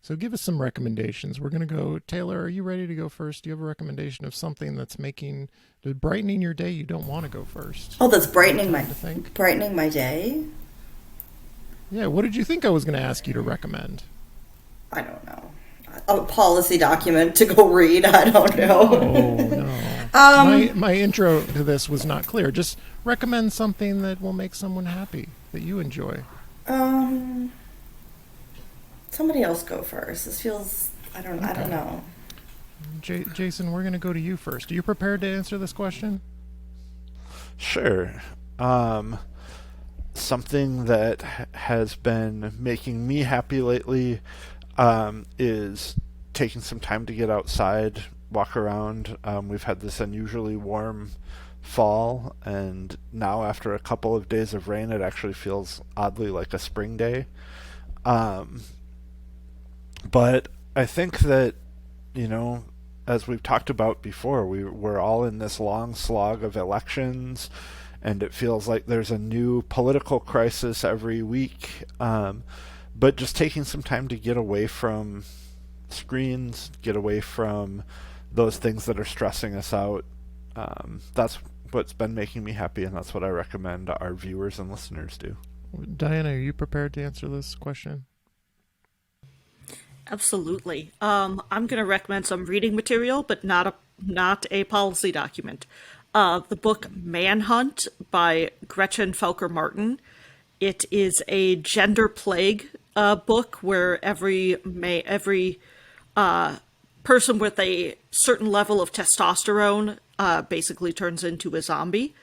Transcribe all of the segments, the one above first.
So give us some recommendations. We're going to go. Taylor, are you ready to go first? Do you have a recommendation of something that's brightening your day? You don't want to go first. Oh, that's brightening my day? Yeah, what did you think I was going to ask you to recommend? I don't know. A policy document to go read. I don't know. Oh, no. My intro to this was not clear. Just recommend something that will make someone happy, that you enjoy. Somebody else go first. This feels, I don't know. Jason, we're going to go to you first. Are you prepared to answer this question? Sure. Something that has been making me happy lately is taking some time to get outside, walk around. We've had this unusually warm fall, and now after a couple of days of rain, it actually feels oddly like a spring day. But I think that, as we've talked about before, we're all in this long slog of elections, and it feels like there's a new political crisis every week. But just taking some time to get away from screens, get away from those things that are stressing us out, that's what's been making me happy, and that's what I recommend our viewers and listeners do. Diana, are you prepared to answer this question? Absolutely. I'm going to recommend some reading material, but not a policy document. The book Manhunt by Gretchen Felker Martin. It is a gender plague book where every person with a certain level of testosterone basically turns into a zombie.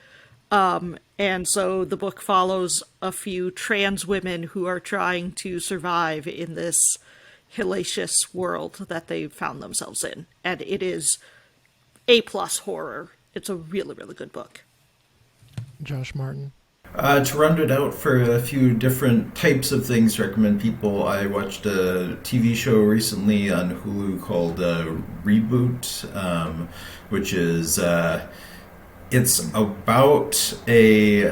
And so the book follows a few trans women who are trying to survive in this hellacious world that they've found themselves in. And it is A+ horror. It's a really, really good book. Josh Martin. To round it out for a few different types of things to recommend people, I watched a TV show recently on Hulu called Reboot, which is it's about a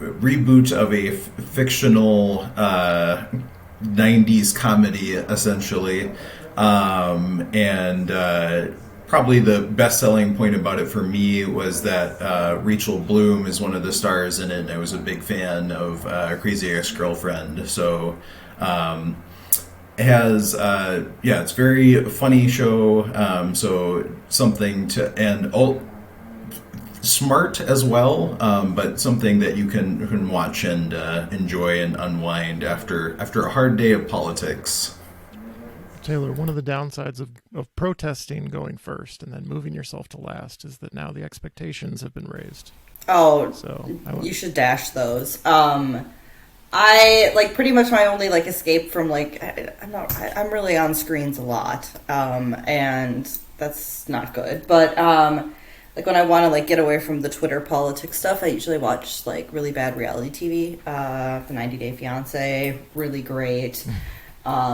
reboot of a fictional 90s comedy, essentially, and probably the best-selling point about it for me was that Rachel Bloom is one of the stars in it, and I was a big fan of Crazy Ex-Girlfriend. So it has, it's a very funny show, so something to, and smart as well, but something that you can watch and enjoy and unwind after a hard day of politics. Taylor, one of the downsides of protesting going first and then moving yourself to last is that now the expectations have been raised. Oh, so you should dash those. I pretty much my only escape from I'm really on screens a lot, and that's not good. But when I want to get away from the Twitter politics stuff, I usually watch really bad reality TV. The 90 Day Fiance, really great.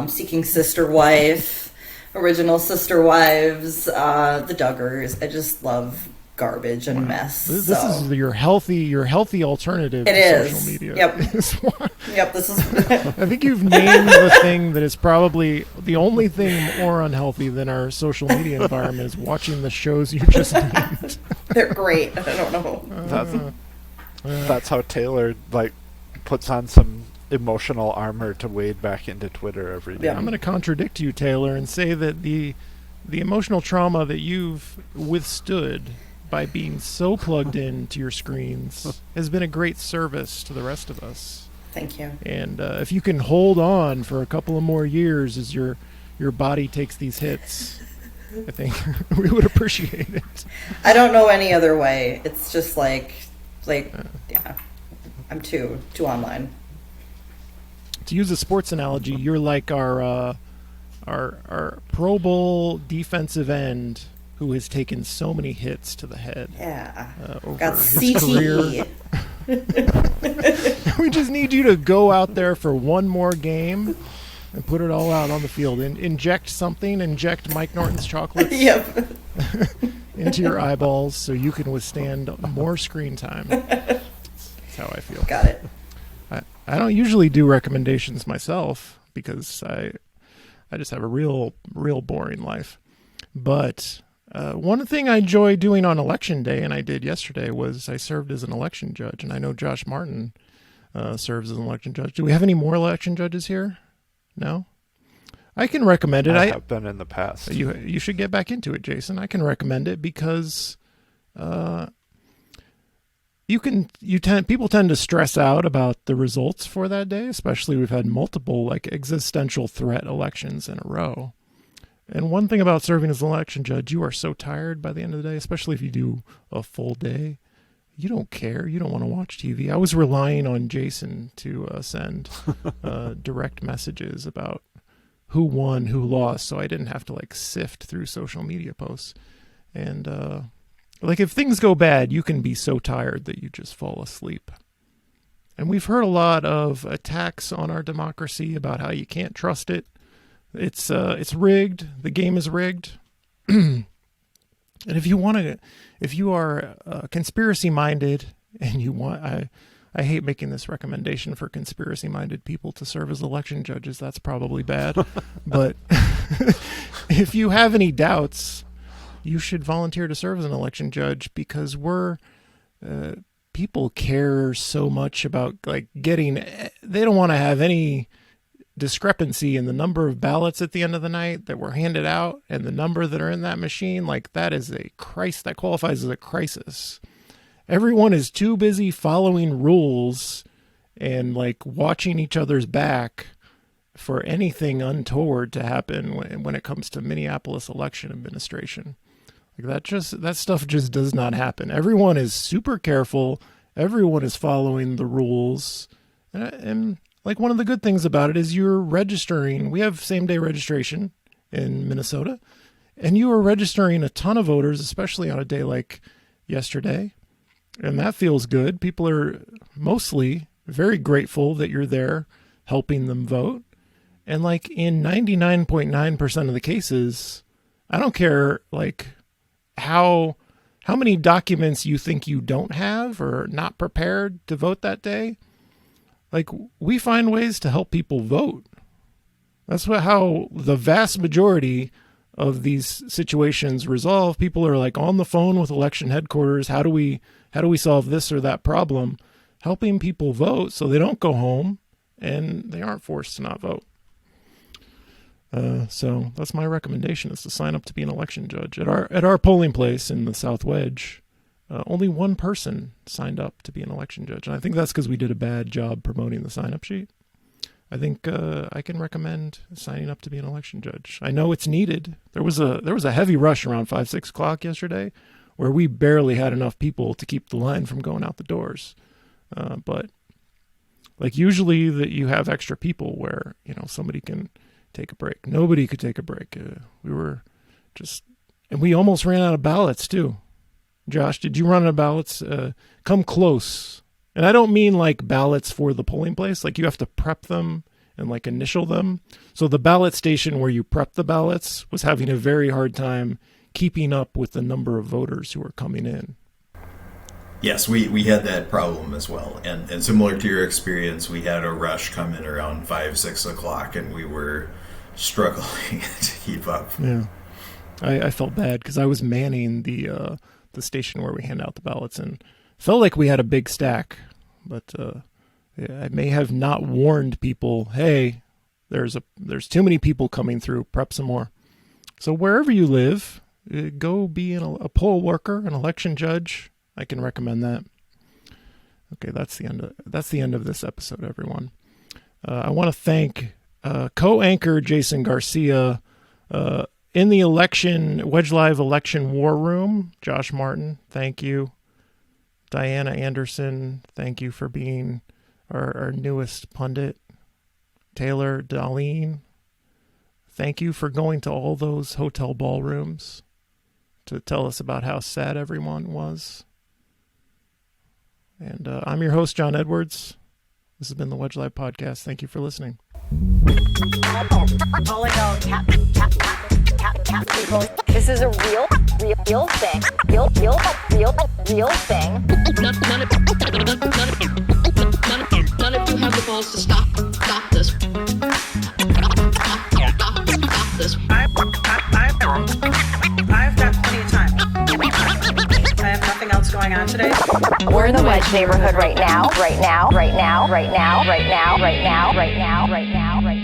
Seeking Sister Wife, Original Sister Wives, The Duggars. I just love garbage and mess. This is your healthy alternative it to is. Social media. Yep. Yep. This is. I think you've named the thing that is probably the only thing more unhealthy than our social media environment is watching the shows you just named. They're great. I don't know. That's how Taylor puts on some emotional armor to wade back into Twitter every day. Yeah. I'm going to contradict you, Taylor, and say that the emotional trauma that you've withstood by being so plugged into your screens has been a great service to the rest of us. Thank you. And if you can hold on for a couple of more years as your body takes these hits, I think we would appreciate it. I don't know any other way. It's just I'm too online. To use a sports analogy, you're like our Pro Bowl defensive end who has taken so many hits to the head. Yeah. Over Got his CTE. Career. We just need you to go out there for one more game and put it all out on the field. Inject Mike Norton's chocolates Yep. into your eyeballs so you can withstand more screen time. That's how I feel. Got it. I don't usually do recommendations myself, because I just have a real boring life. But one thing I enjoy doing on election day, and I did yesterday, was I served as an election judge. And I know Josh Martin serves as an election judge. Do we have any more election judges here? No? I can recommend it. I have been in the past. You should get back into it, Jason. I can recommend it because people tend to stress out about the results for that day, especially we've had multiple like existential threat elections in a row. And one thing about serving as an election judge, you are so tired by the end of the day, especially if you do a full day. You don't care. You don't want to watch TV. I was relying on Jason to send direct messages about who won, who lost, so I didn't have to like sift through social media posts. And like if things go bad, you can be so tired that you just fall asleep. And we've heard a lot of attacks on our democracy about how you can't trust it. It's rigged. The game is rigged. And if you are conspiracy minded and you want, I hate making this recommendation for conspiracy-minded people to serve as election judges. That's probably bad. But if you have any doubts, you should volunteer to serve as an election judge because people care so much about like they don't want to have any discrepancy in the number of ballots at the end of the night that were handed out and the number that are in that machine. Like that is that qualifies as a crisis. Everyone is too busy following rules and like watching each other's back for anything untoward to happen when it comes to Minneapolis election administration. Like that stuff just does not happen. Everyone is super careful. Everyone is following the rules. And like one of the good things about it is you're registering. We have same day registration in Minnesota, and you are registering a ton of voters, especially on a day like yesterday. And that feels good. People are mostly very grateful that you're there helping them vote. And like in 99.9% of the cases, I don't care like how many documents you think you don't have or not prepared to vote that day. Like we find ways to help people vote. That's how the vast majority of these situations resolve. People are like on the phone with election headquarters. How do we solve this or that problem? Helping people vote so they don't go home and they aren't forced to not vote. So that's my recommendation, is to sign up to be an election judge. At our polling place in the South Wedge, only one person signed up to be an election judge. And I think that's because we did a bad job promoting the sign-up sheet. I think I can recommend signing up to be an election judge. I know it's needed. There was a heavy rush around 5-6 o'clock yesterday where we barely had enough people to keep the line from going out the doors. But like usually that you have extra people where, somebody can take a break. Nobody could take a break. And we almost ran out of ballots too. Josh, did you run out of ballots? Come close. And I don't mean like ballots for the polling place. Like you have to prep them and like initial them. So the ballot station where you prep the ballots was having a very hard time keeping up with the number of voters who are coming in. Yes, we had that problem as well. And similar to your experience, we had a rush come in around 5-6 o'clock and we were struggling to keep up. Yeah. I felt bad because I was manning the station where we hand out the ballots and felt like we had a big stack, but I may have not warned people, hey, there's too many people coming through, prep some more. So wherever you live, go be a poll worker, an election judge. I can recommend that. Okay, that's the end of this episode, everyone. I want to thank co-anchor Jason Garcia, in the Wedge Live election war room, Josh Martin, thank you. Diana Anderson, thank you for being our newest pundit. Taylor Darlene, thank you for going to all those hotel ballrooms to tell us about how sad everyone was. And I'm your host, John Edwards. This has been the Wedge Live podcast. Thank you for listening. This is a real thing. Real thing. None of you have the balls to stop this. I've got plenty of time. I have nothing else going on today. We're in the Wedge neighborhood right now, right now, right now, right now, right now, right now, right now, right now, right now.